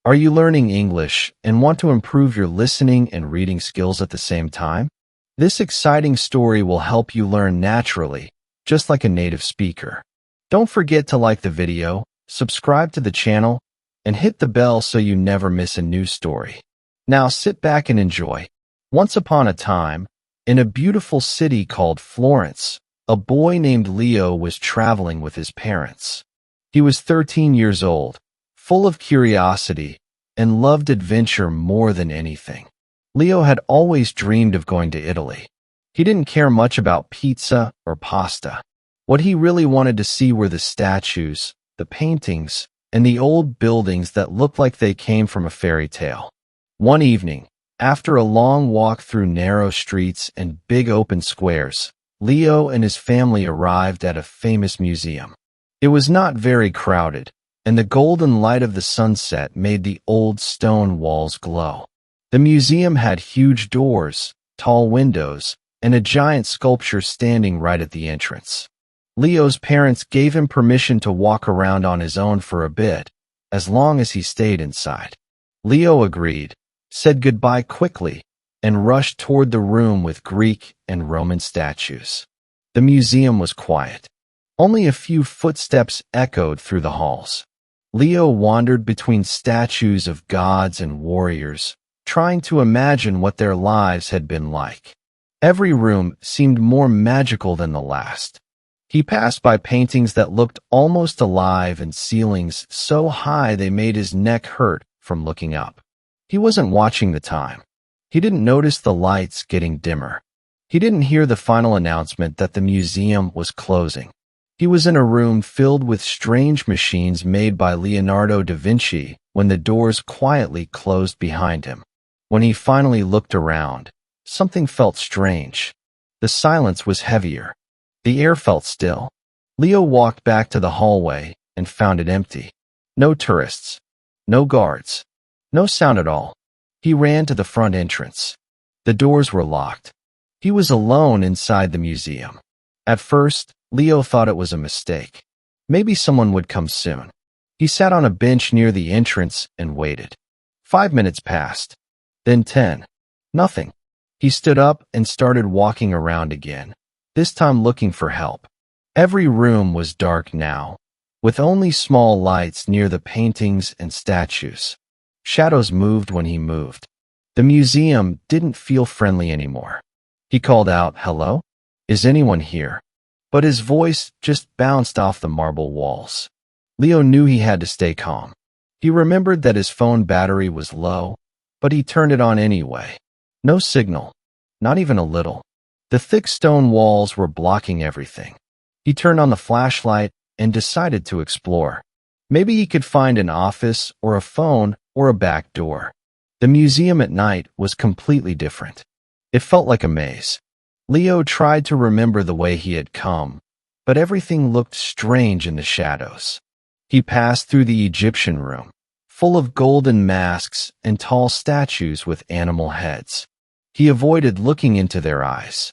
Are you learning English and want to improve your listening and reading skills at the same time? This exciting story will help you learn naturally, just like a native speaker. Don't forget to like the video, subscribe to the channel, and hit the bell so you never miss a new story. Now sit back and enjoy. Once upon a time, in a beautiful city called Florence, a boy named Leo was traveling with his parents. He was 13 years old, full of curiosity, and loved adventure more than anything. Leo had always dreamed of going to Italy. He didn't care much about pizza or pasta. What he really wanted to see were the statues, the paintings, and the old buildings that looked like they came from a fairy tale. One evening, after a long walk through narrow streets and big open squares, Leo and his family arrived at a famous museum. It was not very crowded, and the golden light of the sunset made the old stone walls glow. The museum had huge doors, tall windows, and a giant sculpture standing right at the entrance. Leo's parents gave him permission to walk around on his own for a bit, as long as he stayed inside. Leo agreed, said goodbye quickly, and rushed toward the room with Greek and Roman statues. The museum was quiet. Only a few footsteps echoed through the halls. Leo wandered between statues of gods and warriors, trying to imagine what their lives had been like. Every room seemed more magical than the last. He passed by paintings that looked almost alive and ceilings so high they made his neck hurt from looking up. He wasn't watching the time. He didn't notice the lights getting dimmer. He didn't hear the final announcement that the museum was closing. He was in a room filled with strange machines made by Leonardo da Vinci when the doors quietly closed behind him. When he finally looked around, something felt strange. The silence was heavier. The air felt still. Leo walked back to the hallway and found it empty. No tourists. No guards. No sound at all. He ran to the front entrance. The doors were locked. He was alone inside the museum. At first, Leo thought it was a mistake. Maybe someone would come soon. He sat on a bench near the entrance and waited. 5 minutes passed. Then 10. Nothing. He stood up and started walking around again, this time looking for help. Every room was dark now, with only small lights near the paintings and statues. Shadows moved when he moved. The museum didn't feel friendly anymore. He called out, "Hello? Is anyone here?" But his voice just bounced off the marble walls. Leo knew he had to stay calm. He remembered that his phone battery was low, but he turned it on anyway. No signal, not even a little. The thick stone walls were blocking everything. He turned on the flashlight and decided to explore. Maybe he could find an office or a phone or a back door. The museum at night was completely different. It felt like a maze. Leo tried to remember the way he had come, but everything looked strange in the shadows. He passed through the Egyptian room, full of golden masks and tall statues with animal heads. He avoided looking into their eyes.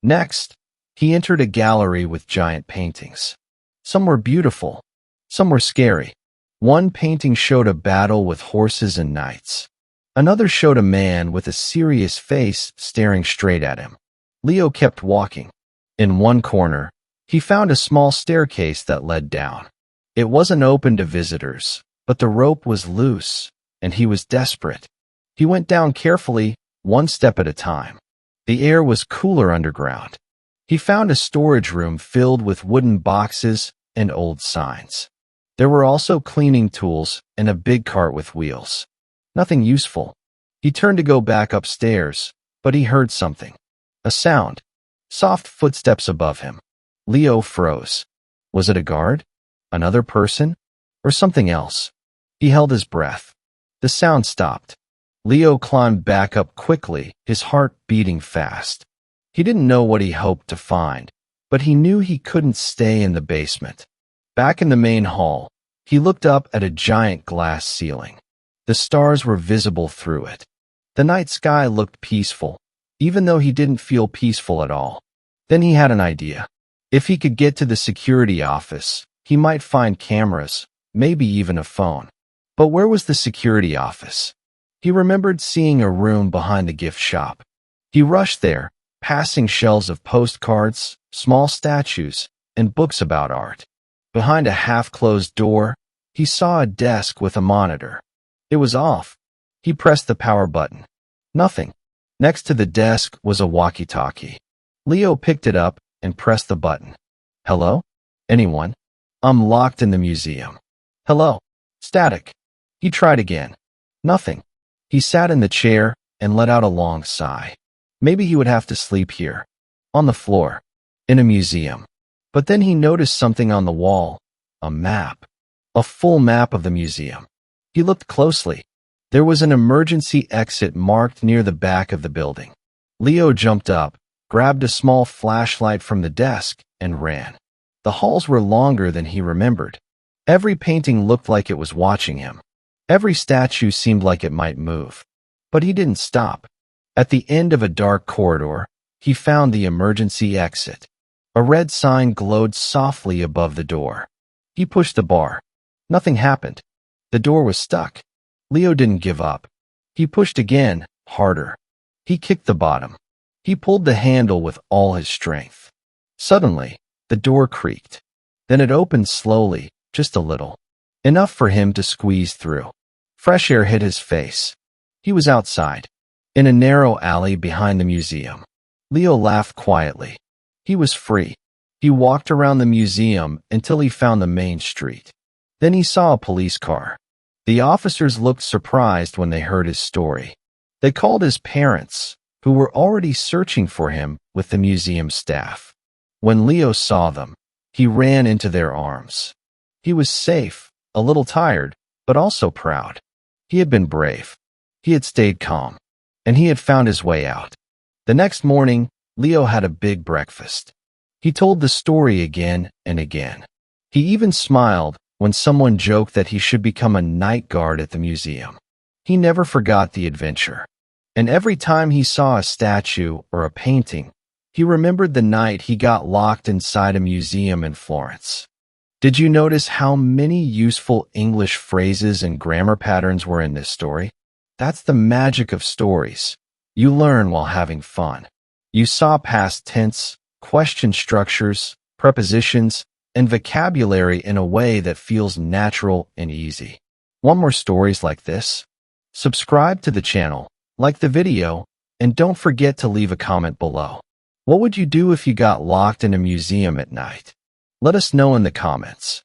Next, he entered a gallery with giant paintings. Some were beautiful, some were scary. One painting showed a battle with horses and knights. Another showed a man with a serious face staring straight at him. Leo kept walking. In one corner, he found a small staircase that led down. It wasn't open to visitors, but the rope was loose, and he was desperate. He went down carefully, one step at a time. The air was cooler underground. He found a storage room filled with wooden boxes and old signs. There were also cleaning tools and a big cart with wheels. Nothing useful. He turned to go back upstairs, but he heard something. A sound. Soft footsteps above him. Leo froze. Was it a guard? Another person? Or something else? He held his breath. The sound stopped. Leo climbed back up quickly, his heart beating fast. He didn't know what he hoped to find, but he knew he couldn't stay in the basement. Back in the main hall, he looked up at a giant glass ceiling. The stars were visible through it. The night sky looked peaceful, even though he didn't feel peaceful at all. Then he had an idea. If he could get to the security office, he might find cameras, maybe even a phone. But where was the security office? He remembered seeing a room behind the gift shop. He rushed there, passing shelves of postcards, small statues, and books about art. Behind a half-closed door, he saw a desk with a monitor. It was off. He pressed the power button. Nothing. Next to the desk was a walkie-talkie. Leo picked it up and pressed the button. Hello? Anyone? I'm locked in the museum. Hello? Static. He tried again. Nothing. He sat in the chair and let out a long sigh. Maybe he would have to sleep here. On the floor. In a museum. But then he noticed something on the wall. A map. A full map of the museum. He looked closely. There was an emergency exit marked near the back of the building. Leo jumped up, grabbed a small flashlight from the desk, and ran. The halls were longer than he remembered. Every painting looked like it was watching him. Every statue seemed like it might move. But he didn't stop. At the end of a dark corridor, he found the emergency exit. A red sign glowed softly above the door. He pushed the bar. Nothing happened. The door was stuck. Leo didn't give up. He pushed again, harder. He kicked the bottom. He pulled the handle with all his strength. Suddenly, the door creaked. Then it opened slowly, just a little. Enough for him to squeeze through. Fresh air hit his face. He was outside, in a narrow alley behind the museum. Leo laughed quietly. He was free. He walked around the museum until he found the main street. Then he saw a police car. The officers looked surprised when they heard his story. They called his parents, who were already searching for him with the museum staff. When Leo saw them, he ran into their arms. He was safe, a little tired, but also proud. He had been brave. He had stayed calm. And he had found his way out. The next morning, Leo had a big breakfast. He told the story again and again. He even smiled when someone joked that he should become a night guard at the museum. He never forgot the adventure. And every time he saw a statue or a painting, he remembered the night he got locked inside a museum in Florence. Did you notice how many useful English phrases and grammar patterns were in this story? That's the magic of stories. You learn while having fun. You saw past tense, question structures, prepositions, and vocabulary in a way that feels natural and easy. Want more stories like this? Subscribe to the channel, like the video, and don't forget to leave a comment below. What would you do if you got locked in a museum at night? Let us know in the comments.